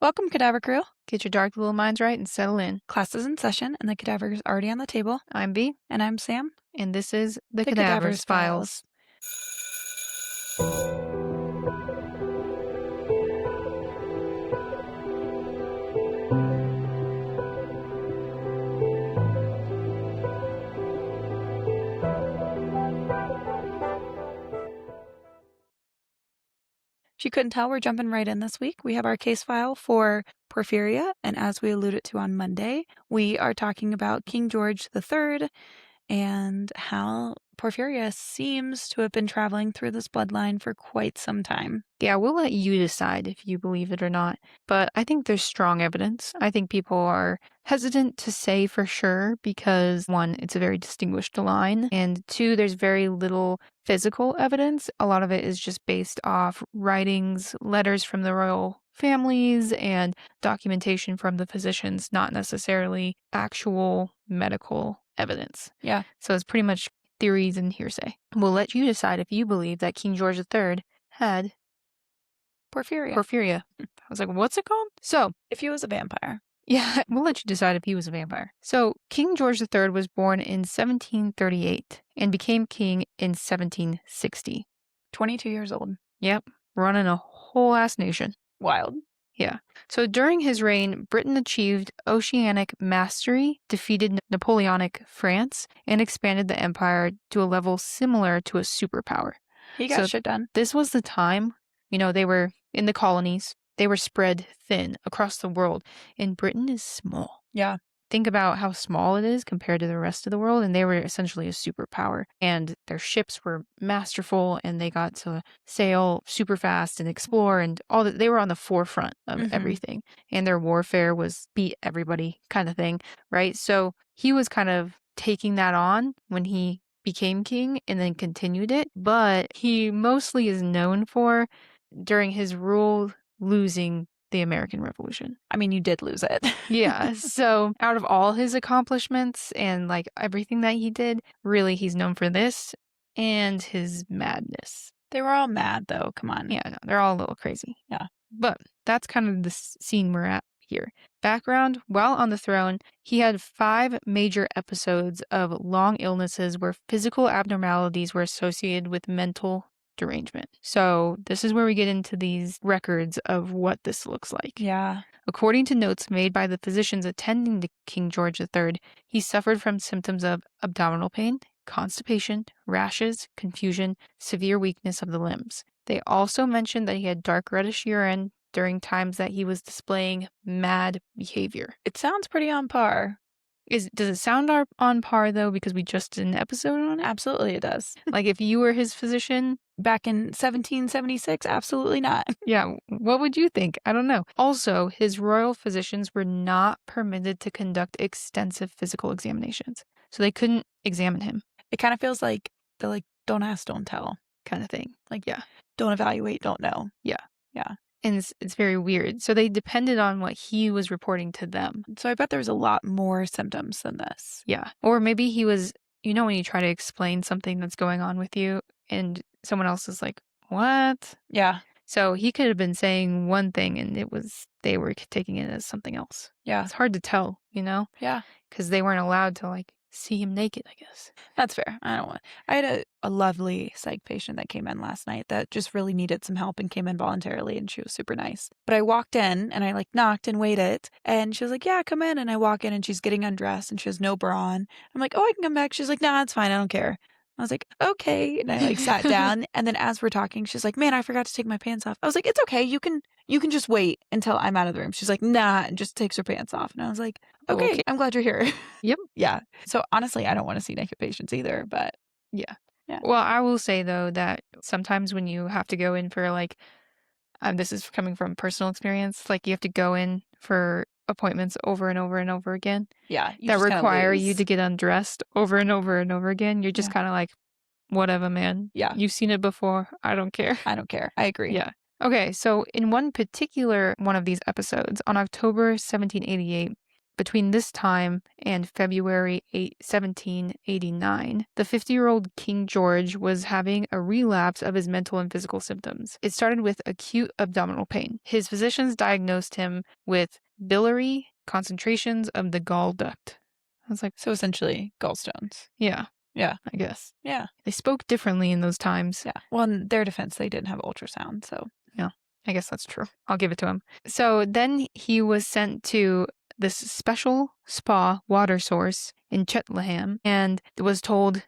Welcome, Cadaver Crew. Get your dark little minds right and settle in. Class is in session, and the cadaver is already on the table. I'm B, And I'm Sam. and this is the The Cadaver's Files. If you couldn't tell, we're jumping right in this week. We have our case file for porphyria, and as we alluded to on Monday, we are talking about King George III and how porphyria seems to have been traveling through this bloodline for quite some time. Yeah, we'll let you decide if you believe it or not, but I think there's strong evidence. I think people are hesitant to say for sure because, one, it's a very distinguished line, and two, there's very little physical evidence. A lot of it is just based off writings, letters from the royal families, and documentation from the physicians, not necessarily actual medical evidence. Yeah. So it's pretty much theories and hearsay. We'll let you decide if you believe that King George III had Porphyria. I was like, what's it called? So, If he was a vampire. yeah, we'll let you decide if he was a vampire. So, King George III was born in 1738 and became king in 1760. 22 years old. Yep, running a whole ass nation. Wild. Yeah. So during his reign, Britain achieved oceanic mastery, defeated Napoleonic France, and expanded the empire to a level similar to a superpower. He got shit done. This was the time, they were in the colonies. They were spread thin across the world, and Britain is small. Yeah. Think about how small it is compared to the rest of the world, and they were essentially a superpower. And their ships were masterful, and they got to sail super fast and explore, and all that. They were on the forefront of everything, and their warfare was beat everybody kind of thing, right? So he was kind of taking that on when he became king and then continued it, but he mostly is known for, during his rule, losing the American Revolution. I mean, you did lose it. Yeah. So out of all his accomplishments and like everything that he did, really he's known for this and his madness. They were all mad, though. Come on. Yeah, no, they're all a little crazy. Yeah. But that's kind of the scene we're at here. Background, while on the throne, he had 5 major episodes of long illnesses where physical abnormalities were associated with mental derangement. So this is where we get into these records of what this looks like. Yeah. According to notes made by the physicians attending to King George III, he suffered from symptoms of abdominal pain, constipation, rashes, confusion, severe weakness of the limbs. They also mentioned that he had dark reddish urine during times that he was displaying mad behavior. It sounds pretty on par. Does it sound on par, though, because we just did an episode on it? Absolutely it does. Like, if you were his physician back in 1776, absolutely not. Yeah, what would you think? I don't know. Also, his royal physicians were not permitted to conduct extensive physical examinations, so they couldn't examine him. It kind of feels like they're like, don't ask, don't tell kind of thing. Like, yeah, don't evaluate, don't know. Yeah. Yeah. And it's very weird. So they depended on what he was reporting to them. So I bet there's a lot more symptoms than this. Yeah. Or maybe he was, when you try to explain something that's going on with you and someone else is like, what? Yeah. So he could have been saying one thing and they were taking it as something else. Yeah. It's hard to tell, Yeah. Because they weren't allowed to see him naked, I guess. That's fair. I had a lovely psych patient that came in last night that just really needed some help and came in voluntarily, and she was super nice. But I walked in and I knocked and waited, and she was like, yeah, come in. And I walk in and she's getting undressed and she has no bra on. I'm like, oh, I can come back. She's like, nah, it's fine. I don't care. I was like, okay. And I sat down, and then as we're talking, she's like, man, I forgot to take my pants off. I was like, it's okay. You can just wait until I'm out of the room. She's like, nah, and just takes her pants off. And I was like, okay. I'm glad you're here. Yep. Yeah. So honestly, I don't want to see naked patients either, but yeah. Yeah. Well, I will say though that sometimes when you have to go in for this is coming from personal experience, you have to go in for appointments over and over and over again. Yeah. That require you to get undressed over and over and over again. You're just kind of like, whatever, man. Yeah. You've seen it before. I don't care. I don't care. I agree. Yeah. Okay. So in one particular one of these episodes, on October 1788, between this time and February 1789, the 50-year-old King George was having a relapse of his mental and physical symptoms. It started with acute abdominal pain. His physicians diagnosed him with biliary concentrations of the gall duct. I was like, So essentially, gallstones. yeah, Yeah. I guess. Yeah. They spoke differently in those times. Yeah. Well, in their defense, they didn't have ultrasound, so. Yeah, I guess that's true. I'll give it to him. So then he was sent to this special spa water source in Cheltenham and was told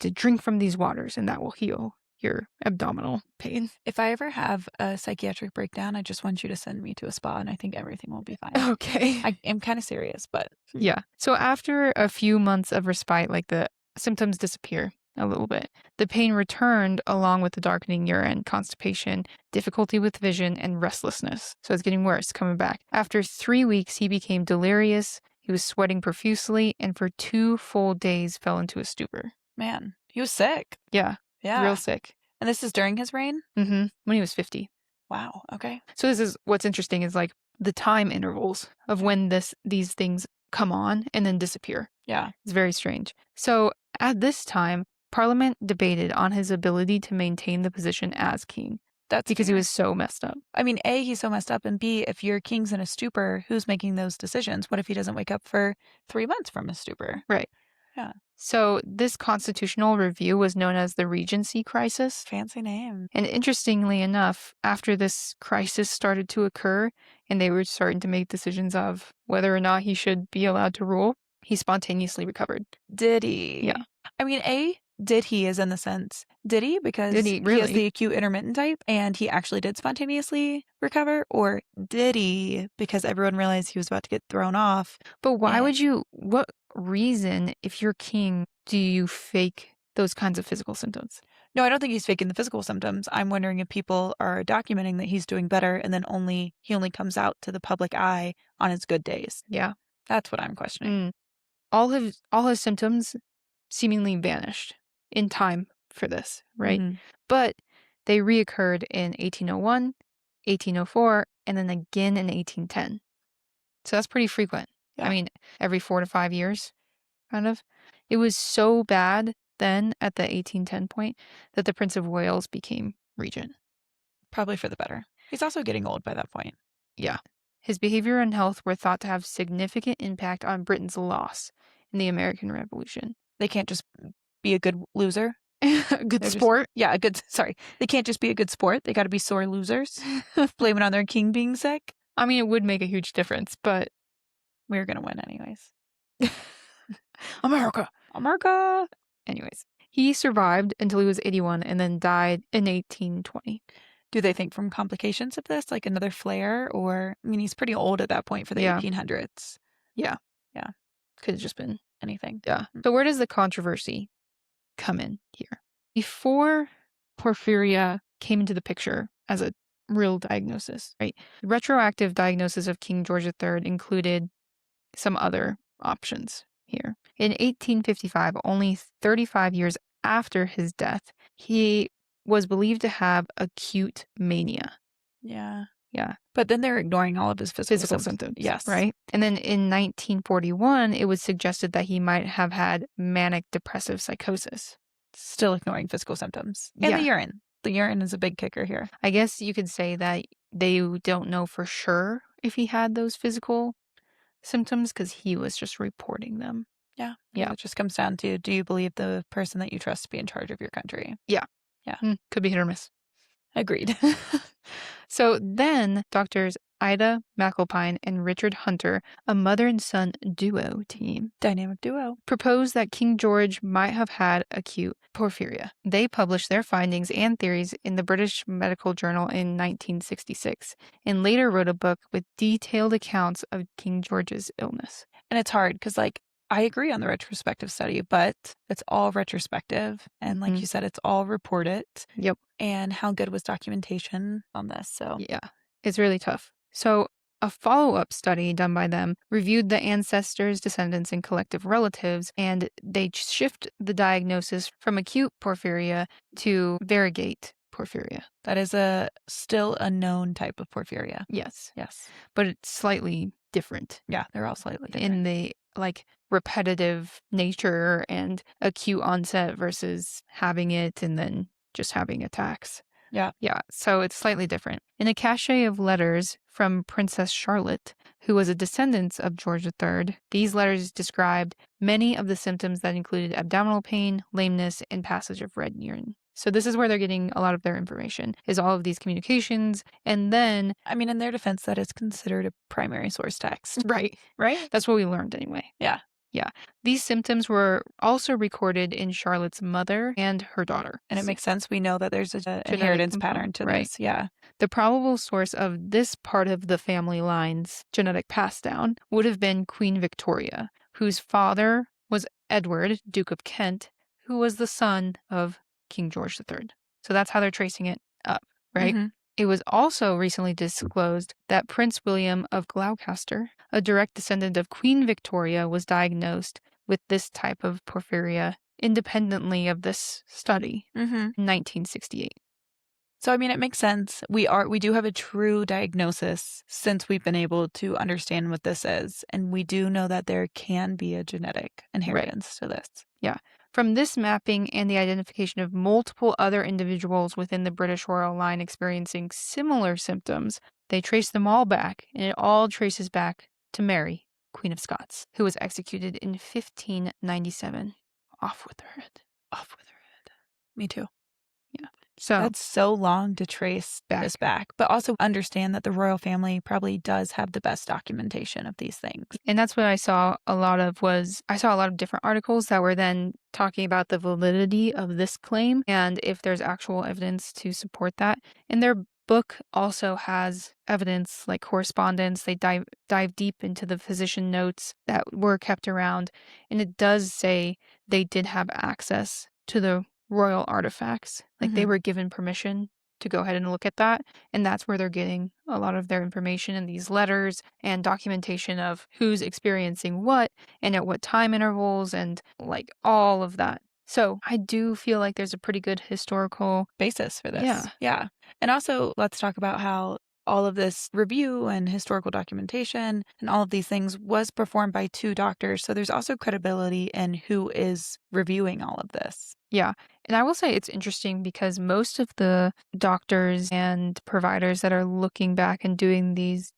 to drink from these waters and that will heal your abdominal pain. If I ever have a psychiatric breakdown, I just want you to send me to a spa and I think everything will be fine. Okay. I am kind of serious, but. Yeah. So after a few months of respite, like the symptoms disappear a little bit. The pain returned along with the darkening urine, constipation, difficulty with vision, and restlessness. So it's getting worse, coming back. After 3 weeks, he became delirious. He was sweating profusely, and for 2 full days fell into a stupor. Man, he was sick. Yeah. Yeah. Real sick. And this is during his reign? When he was 50. Wow. Okay. So this is what's interesting is like the time intervals of when these things come on and then disappear. Yeah. It's very strange. So at this time, Parliament debated on his ability to maintain the position as king. That's because he fair. was so messed up. I mean, A, he's so messed up, and B, if your king's in a stupor, who's making those decisions? What if he doesn't wake up for 3 months from a stupor? Right. Yeah. So this constitutional review was known as the Regency Crisis. Fancy name. And interestingly enough, after this crisis started to occur and they were starting to make decisions of whether or not he should be allowed to rule, he spontaneously recovered. Did he? Yeah. I mean, A, did he is in the sense, did he? Because Did he he really? has the acute intermittent type and he actually did spontaneously recover? Or did he because everyone realized he was about to get thrown off? But why and- would you, what reason, if you're king, do you fake those kinds of physical symptoms? No, I don't think he's faking the physical symptoms. I'm wondering if people are documenting that he's doing better and then he only comes out to the public eye on his good days. Yeah. That's what I'm questioning. All his symptoms seemingly vanished in time for this, right? Mhm. But they reoccurred in 1801, 1804, and then again in 1810. So that's pretty frequent. Yeah. I mean, every 4 to 5 years, kind of. It was so bad then at the 1810 point that the Prince of Wales became regent. Probably for the better. He's also getting old by that point. Yeah. His behavior and health were thought to have significant impact on Britain's loss in the American Revolution. They can't just be a good loser. Good They're sport. They can't just be a good sport. They got to be sore losers. Blame it on their king being sick. I mean, it would make a huge difference, but we're going to win anyways. America. Anyways, he survived until he was 81 and then died in 1820. Do they think from complications of this, like another flare? Or, I mean, he's pretty old at that point for the 1800s. Yeah. Yeah. Could have just been anything. Yeah. So where does the controversy come in here? Before porphyria came into the picture as a real diagnosis, right? Retroactive diagnosis of King George III included some other options here. In 1855, only 35 years after his death, he was believed to have acute mania. Yeah. Yeah. But then they're ignoring all of his physical symptoms. Yes. Right. And then in 1941, it was suggested that he might have had manic depressive psychosis. Still ignoring physical symptoms. And the urine. The urine is a big kicker here. I guess you could say that they don't know for sure if he had those physical symptoms because he was just reporting them. Yeah. Yeah. It just comes down to, do you believe the person that you trust to be in charge of your country? Yeah. Yeah. Could be hit or miss. Agreed. So then Doctors Ida McAlpine and Richard Hunter, a mother and son duo team, dynamic duo, proposed that King George might have had acute porphyria. They published their findings and theories in the British Medical Journal in 1966 and later wrote a book with detailed accounts of King George's illness. And it's hard because, like, I agree on the retrospective study, but it's all retrospective. And like you said, it's all reported. Yep. And how good was documentation on this? So yeah, it's really tough. So a follow-up study done by them reviewed the ancestors, descendants, and collective relatives, and they shift the diagnosis from acute porphyria to variegate porphyria. That is still a known type of porphyria. Yes. Yes. But it's slightly different Yeah, they're all slightly in different. the like repetitive nature and acute onset versus having it and then just having attacks. Yeah. Yeah, so it's slightly different. In a cache of letters from Princess Charlotte, who was a descendant of George III, these letters described many of the symptoms that included abdominal pain, lameness, and passage of red urine. So this is where they're getting a lot of their information, is all of these communications. And then, I mean, in their defense, that is considered a primary source text, right, right? that's what we learned anyway. Yeah. Yeah. These symptoms were also recorded in Charlotte's mother and her daughter. And it makes sense. We know that there's an Genetic inheritance component, pattern to right. this. Yeah. The probable source of this part of the family line's genetic pass down would have been Queen Victoria, whose father was Edward, Duke of Kent, who was the son of King George III. So that's how they're tracing it up, right? Mm-hmm. It was also recently disclosed that Prince William of Gloucester, a direct descendant of Queen Victoria, was diagnosed with this type of porphyria independently of this study Mm-hmm. in 1968. So, I mean, it makes sense. We do have a true diagnosis since we've been able to understand what this is. And we do know that there can be a genetic Right. inheritance to this. Yeah. From this mapping and the identification of multiple other individuals within the British royal line experiencing similar symptoms, they trace them all back, and it all traces back to Mary, Queen of Scots, who was executed in 1597. Off with her head. Off with her head. Me too. Yeah. So That's so long to trace this back, but also understand that the royal family probably does have the best documentation of these things. And that's what I saw a lot of different articles that were then talking about the validity of this claim and if there's actual evidence to support that. And their book also has evidence like correspondence. They dive deep into the physician notes that were kept around. And it does say they did have access to the royal artifacts. Like they were given permission to go ahead and look at that. And that's where they're getting a lot of their information in these letters and documentation of who's experiencing what and at what time intervals and like all of that. So I do feel like there's a pretty good historical basis for this. Yeah. Yeah. And also, let's talk about how all of this review and historical documentation and all of these things was performed by two doctors. So there's also credibility in who is reviewing all of this. Yeah. And I will say it's interesting because most of the doctors and providers that are looking back and doing these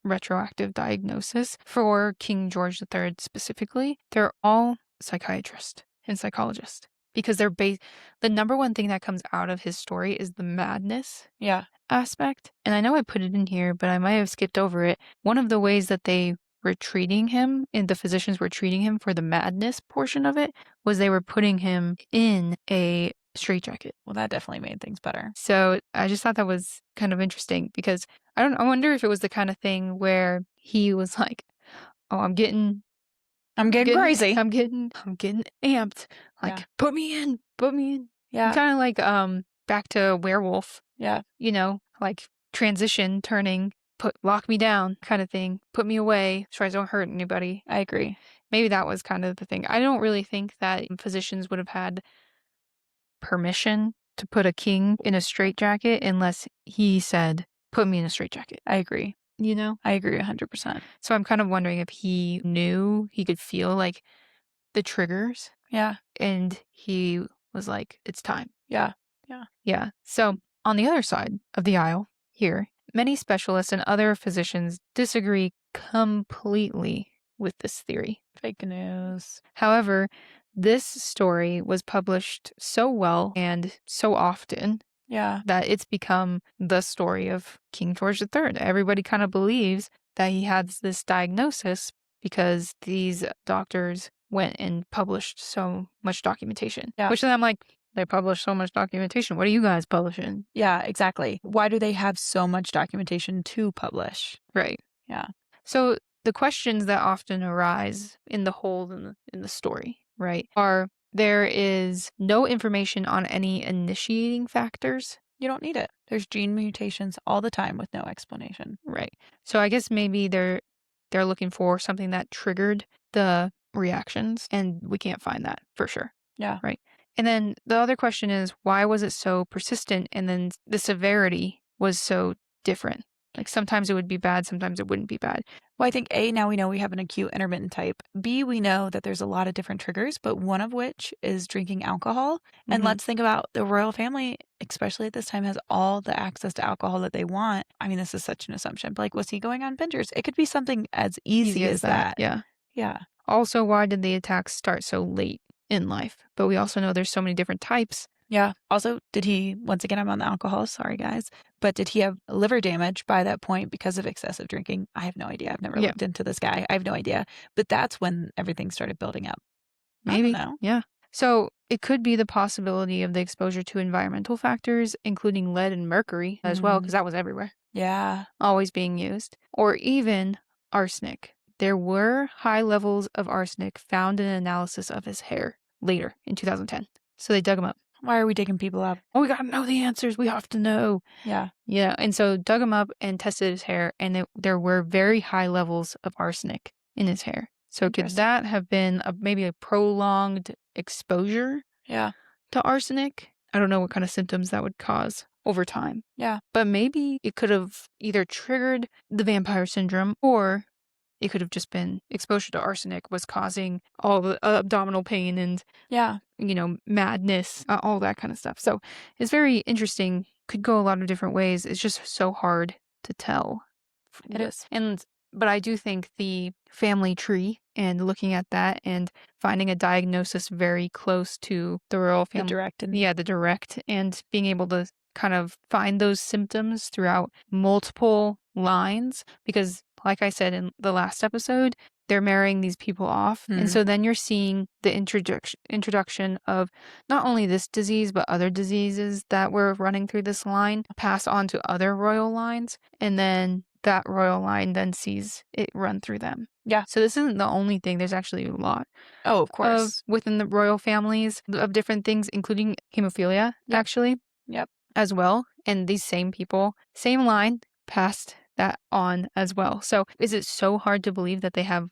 retroactive diagnosis for King George III specifically, they're all psychiatrists and psychologists because the number one thing that comes out of his story is the madness aspect. And I know I put it in here, but I might have skipped over it. One of the ways that they were treating him and the physicians were treating him for the madness portion of it was they were putting him in a straitjacket. Well, that definitely made things better. So I just thought that was kind of interesting because I wonder if it was the kind of thing where he was like, oh, I'm getting crazy. I'm getting amped. Like, put me in. Yeah. Kind of like back to werewolf. Yeah. You know, like transition, turning, lock me down kind of thing. Put me away so I don't hurt anybody. I agree. Maybe that was kind of the thing. I don't really think that physicians would have had permission to put a king in a straitjacket unless he said, put me in a straitjacket. I agree. You know? I agree 100%. So I'm kind of wondering if he knew he could feel like the triggers. Yeah. And he was like, it's time. Yeah. Yeah. Yeah. So on the other side of the aisle here, many specialists and other physicians disagree completely with this theory. Fake news. However, this story was published so well and so often that it's become the story of King George III. Everybody kind of believes that he has this diagnosis because these doctors went and published so much documentation. Yeah. Which then I'm like, they publish so much documentation. What are you guys publishing? Yeah, exactly. Why do they have so much documentation to publish? Right. Yeah. So the questions that often arise in the hole in the story, right, are there is no information on any initiating factors. You don't need it. There's gene mutations all the time with no explanation. Right. So I guess maybe they're looking for something that triggered the reactions, and we can't find that for sure. Yeah. Right. And then the other question is, why was it so persistent? And then the severity was so different. Like sometimes it would be bad, sometimes it wouldn't be bad. Well, I think A, now we know we have an acute intermittent type. B, we know that there's a lot of different triggers, but one of which is drinking alcohol. And Mhm. let's think about the royal family, especially at this time, has all the access to alcohol that they want. I mean, this is such an assumption, but like, was he going on bingers? It could be something as Easy easy as as that. that. Yeah. Yeah. Also, why did the attacks start so late in life? But we also know there's so many different types. Yeah. Also, did he, once again, I'm on the alcohol, sorry guys, but did he have liver damage by that point because of excessive drinking? I have no idea. I've never Yeah, looked into this guy. I have no idea. But that's when everything started building up. I don't maybe. know. Yeah. So it could be the possibility of the exposure to environmental factors, including lead and mercury as well, because Mm, that was everywhere, yeah. always being used, or even arsenic. There were high levels of arsenic found in an analysis of his hair later in 2010. So they dug him up. Why are we digging people up? Oh, we got to know the answers. We have to know. Yeah. Yeah. And so dug him up and tested his hair, and there were very high levels of arsenic in his hair. So could Interesting. that have been maybe a prolonged exposure Yeah. to arsenic? I don't know what kind of symptoms that would cause over time. Yeah. But maybe it could have either triggered the vampire syndrome, or it could have just been exposure to arsenic was causing all the abdominal pain and, Yeah. madness, all that kind of stuff. So it's very interesting. Could go a lot of different ways. It's just so hard to tell. It is. But I do think the family tree and looking at that and finding a diagnosis very close to the royal The family, direct and yeah, the direct, and being able to kind of find those symptoms throughout multiple lines, because like I said in the last episode, they're marrying these people off. And hmm. so then you're seeing the introduction of not only this disease, but other diseases that were running through this line pass on to other royal lines. And then that royal line then sees it run through them. Yeah. So this isn't the only thing. There's actually a lot Oh, of of course. within the royal families of different things, including hemophilia, Yep. actually, Yep. as well. And these same people, same line, passed that on as well. So is it so hard to believe that they have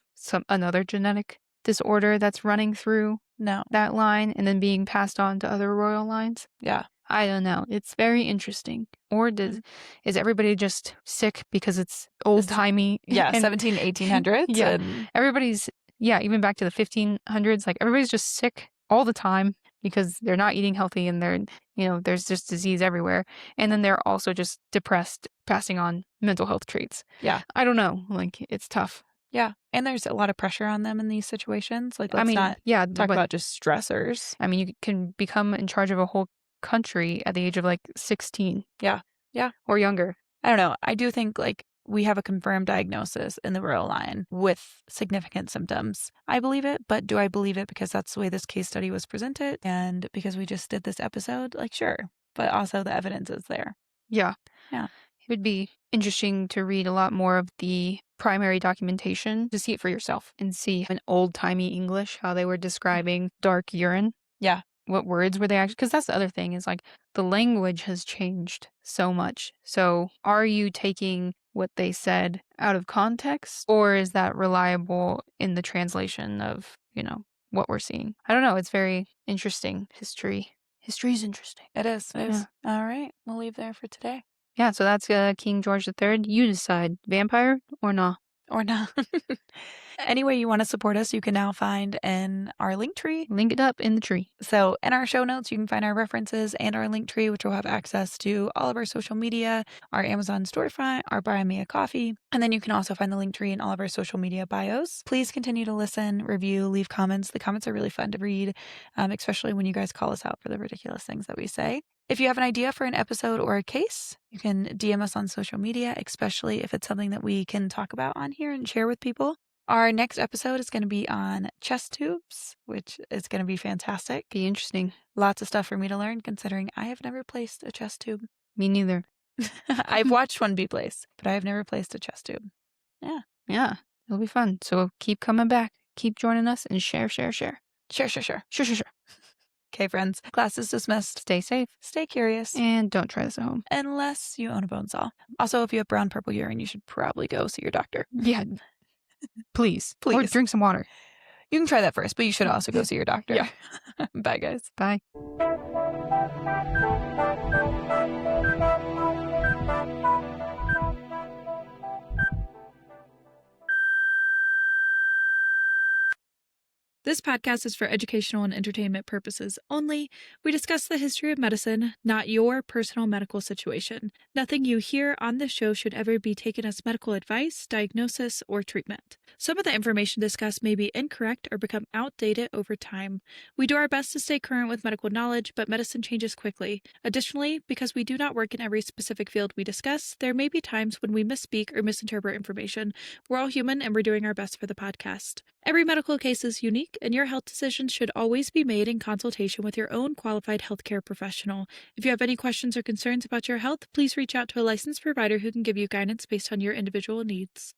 another genetic disorder that's running through No. that line and then being passed on to other royal lines? Yeah. I don't know. It's very interesting. Or Mm. is everybody just sick because it's old This, timey yeah. and 1800s. yeah, And everybody's yeah, even back to the 1500s, like everybody's just sick all the time because they're not eating healthy and there's just disease everywhere. And then they're also just depressed, passing on mental health traits. yeah. I don't know. Like it's tough. Yeah. And there's a lot of pressure on them in these situations. Like, I let's mean, not yeah, talk but about just stressors. I mean, you can become in charge of a whole country at the age of like 16 Yeah. Yeah. or younger. I don't know. I do think like we have a confirmed diagnosis in the royal line with significant symptoms. I believe it, but do I believe it because that's the way this case study was presented and because we just did this episode? Like, sure. But also the evidence is there. Yeah. Yeah. It would be interesting to read a lot more of the primary documentation to see it for yourself and see in old timey English how they were describing dark urine. Yeah. What words were they actually? Because that's the other thing is like the language has changed so much. So are you taking what they said out of context, or is that reliable in the translation of, what we're seeing? I don't know. It's very interesting. History is interesting. It is. It Yeah. is. All right. We'll leave there for today. Yeah, so that's King George III. You decide, vampire or not. Or not. Any way you want to support us, you can now find in our link tree. Link it up in the tree. So, in our show notes, you can find our references and our link tree, which will have access to all of our social media, our Amazon storefront, our Buy Me a Coffee. And then you can also find the link tree in all of our social media bios. Please continue to listen, review, leave comments. The comments are really fun to read, especially when you guys call us out for the ridiculous things that we say. If you have an idea for an episode or a case, you can DM us on social media, especially if it's something that we can talk about on here and share with people. Our next episode is going to be on chest tubes, which is going to be fantastic. Be interesting. Lots of stuff for me to learn, considering I have never placed a chest tube. Me neither. I've watched one be placed, but I have never placed a chest tube. Yeah. Yeah, it'll be fun. So keep coming back. Keep joining us and share. Sure. Sure. Okay, friends. Class is dismissed. Stay safe Stay curious. and don't try this at home. Unless you own a bone saw. Also, if you have brown purple urine, you should probably go see your doctor. Yeah, please. Or Please. drink some water. You can try that first, but you should also go see your doctor. Yeah. Bye, guys. Bye. This podcast is for educational and entertainment purposes only. We discuss the history of medicine, not your personal medical situation. Nothing you hear on this show should ever be taken as medical advice, diagnosis, or treatment. Some of the information discussed may be incorrect or become outdated over time. We do our best to stay current with medical knowledge, but medicine changes quickly. Additionally, because we do not work in every specific field we discuss, there may be times when we misspeak or misinterpret information. We're all human and we're doing our best for the podcast. Every medical case is unique, and your health decisions should always be made in consultation with your own qualified healthcare professional. If you have any questions or concerns about your health, please reach out to a licensed provider who can give you guidance based on your individual needs.